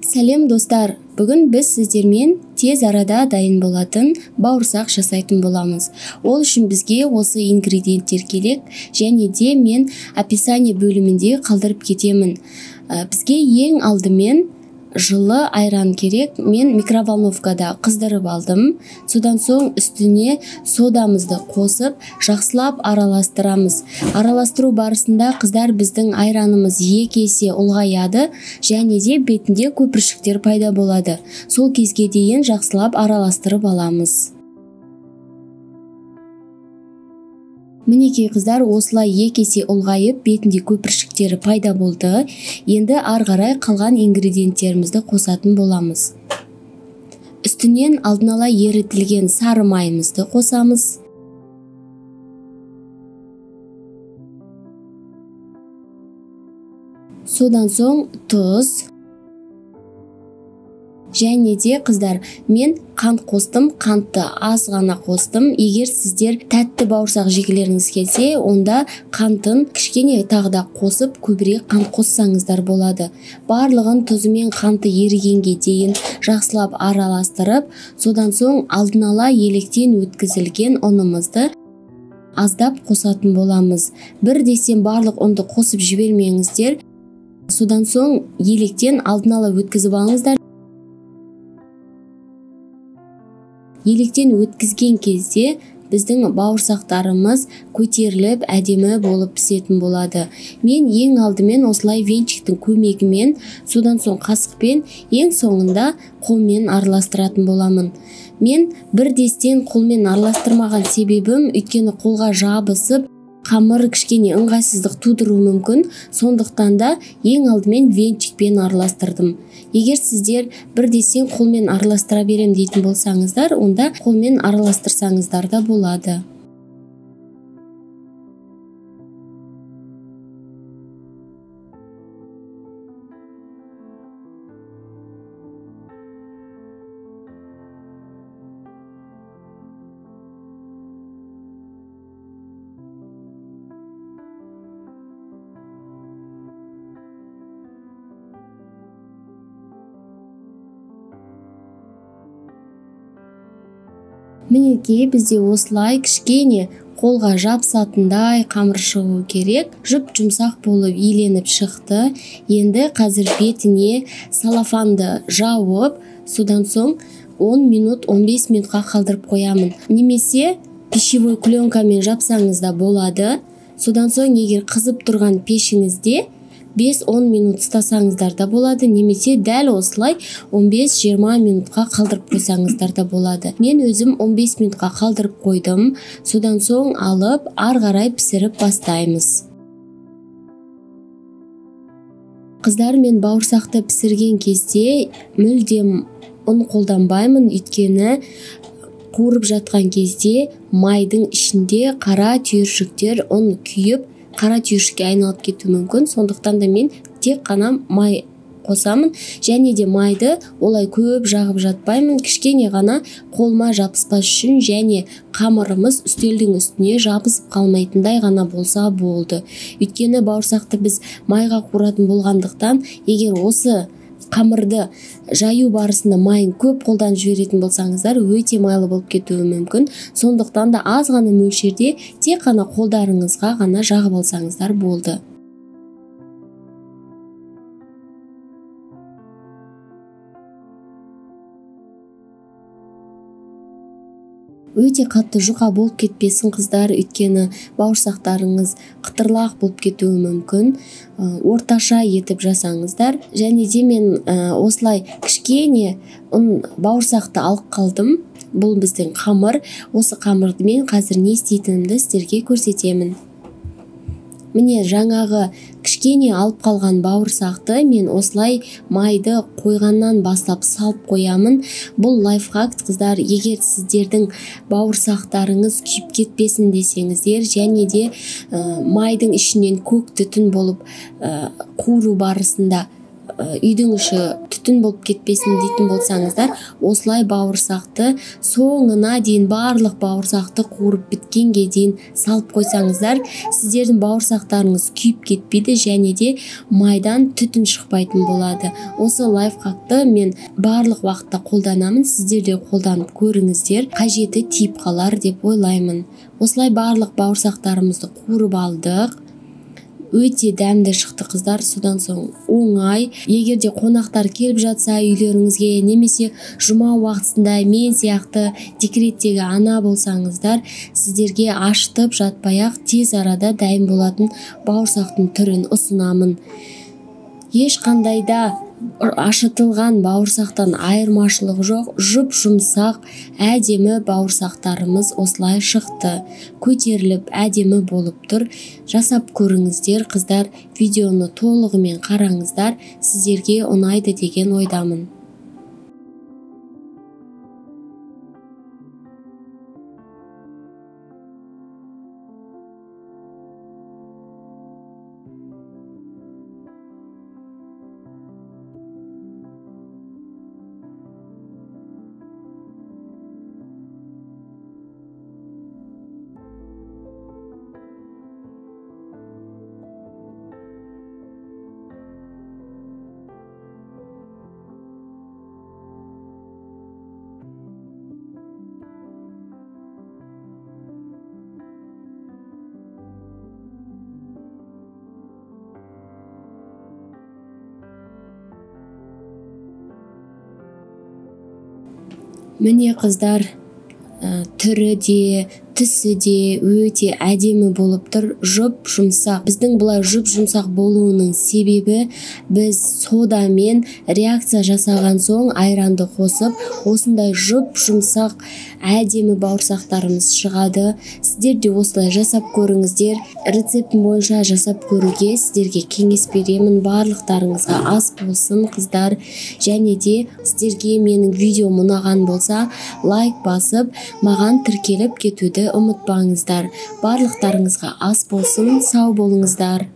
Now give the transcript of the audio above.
Сәлем достар, бүгін біз сіздермен тез арада дайын болатын бауырсақ жасайтын боламыз. Ол үшін бізге осы ингредиенттер керек, және де мен описание бөлімінде қалдырып кетемін. Бізге ең алдымен жылы айран керек. Мен микроволновкада қыздырып алдым. Содан соң үстіне содамызды қосып, жақсылап араластырамыз. Араластыру барысында қыздар біздің айранымыз 2 есе ұлғаяды, және де бетінде көпіршіктер пайда болады. Сол кезге дейін жақсылап араластырып аламыз. Мінекей қыздар, осылай 2 есе ұлғайып, бетінде көпіршіктері пайда болды. Енді ары қарай қалған ингредиенттерімізді қосатын боламыз. Үстінен алдын ала ерітілген сары майымызды қосамыз. Содан соң тұз. Және де қыздар, мен қант қостым, қантты аз ғана қостым. Егер сіздер тәтті бауырсақ жегілеріңіз келсе, онда қантын кішкене тағы да қосып, көбірек қант қоссаңыздар болады. Барлығын тұзы мен қанты ерігенге дейін жақсылап араластырып, содан соң алдын ала електен өткізілген ұнымызды аздап қосатын боламыз. Бірден барлық ұнды қосып жібермеңіздер. Содан соң електен алдын ала өткізіп алыңыздар. Електен өткізген кезде біздің бауырсақтарымыз көтеріліп, әдемі болып пісетін болады. Мен ең алдымен осылай венчиктің көмегімен, содан соң қасықпен, ең соңында қолмен араластыратын боламын. Мен бірден қолмен араластырмаған себебім, өйткені қолға жабысып, қамыр кішкене ыңғайсыздық тудыруы мүмкін, сондықтан да ең алдымен венчикпен араластырдым. Егер сіздер бірден қолмен араластыра берем дейтін болсаңыздар, онда қолмен араластырсаңыздар да болады. Мінекей бізде осылай кішкене қолға жабысатындай қамыр шығу керек. Жұп жұмсақ болып иленіп шықты. Енді қазір бетіне салафанды жауып, содан соң 10 минут, 15 минутқа қалдырып қоямын. Немесе пищевой пленкамен жапсаңыз да болады. Содан соң егер қызып тұрған пешіңізде 5-10 минут ұстасаңыздар да болады, немесе дәл осылай 15-20 минутқа қалдырып қойсаңыздар да болады. Мен өзім 15 минутқа қалдырып қойдым. Содан соң алып, ары қарай пісіріп бастаймыз. Қыздар, мен бауырсақты пісірген кезде мүлдем ұн қолданбаймын, өйткені қуырып жатқан кезде майдың ішінде қара түйіршіктер ұн күйіп, қара түйіршікке айналып кетуі мүмкін. Сондықтан да мен тек қана май қосамын, және де майды олай көп жағып жатпаймын. Кішкене ғана қолма жабыспас үшін, және қамырымыз үстелдің үстіне жабысып қалмайтындай ғана болса болды. Өйткені бауырсақты біз майға қуыратын болғандықтан, егер осы қамырды жаю барысында майын көп қолдан жіберетін болсаңыздар, өте майлы болып кетуі мүмкін. Сондықтан да аз ғана мөлшерде тек қана қолдарыңызға ғана жағып алсаңыздар болды. Өте қатты жұқа болып кетпесін қыздар, өйткені бауырсақтарыңыз қытырлақ болып кетуі мүмкін. Орташа етіп жасаңыздар. Және де мен осылай кішкене бауырсақты алып қалдым. Бұл біздің қамыр. Осы қамырды мен қазір не істейтінімді сіздерге көрсетемін. Міне жаңағы кішкене алып қалған бауырсақты мен осылай майды қойғаннан бастап салып қоямын. Бұл лайфхак қыздар, егер сіздердің бауырсақтарыңыз күйіп кетпесін десеңіздер, және де майдың ішінен көк түтін болып қуыру барысында үйдің іші түтін болып кетпесін дейтін болсаңыздар, осылай бауырсақты соңына дейін, барлық бауырсақты қуырып біткенге дейін салып қойсаңыздар, сіздердің бауырсақтарыңыз күйіп кетпейді және де майдан түтін шықпайтын болады. Осы лайфхакты мен барлық уақытта қолданамын, сіздер де қолданып көріңіздер, қажеті тиіп қалар деп ойлаймын. Осылай барлық бауырсақтарымызды қуырып алдық. Өте дәмді шықты қыздар. Содан соң оңай. Егер де қонақтар келіп жатса үйлеріңізге, немесе жұма уақытында мен сияқты декреттегі ана болсаңыздар, сіздерге ашытып жатпай-ақ тез арада дайын болатын бауырсақтың түрін ұсынамын. Ешқандай да ашытылған бауырсақтан айырмашылығы жоқ. Жұп-жұмсақ әдемі бауырсақтарымыз осылай шықты. Көтеріліп әдемі болып тұр. Жасап көріңіздер қыздар. Видеоны толығымен қараңыздар. Сіздерге ұнайды деген ойдамын. Міне қыздар, түрі де, түсі де өте әдемі болып тұр. Жұп-жұмсақ. Біздің бұлай жұп-жұмсақ болуының себебі, біз содамен реакция жасаған соң айранды қосып, осындай жұп-жұмсақ әдемі бауырсақтарымыз шығады. Сіздер де осылай жасап көріңіздер. Рецептім бойынша жасап көруге сіздерге кеңес беремін. Барлықтарыңызға ас болсын қыздар. Және де сіздерге менің видеом ұнаған болса, лайк басып, маған тіркеліп кетуді ұмытпаңыздар. Барлықтарыңызға ас болсын, сау болыңыздар.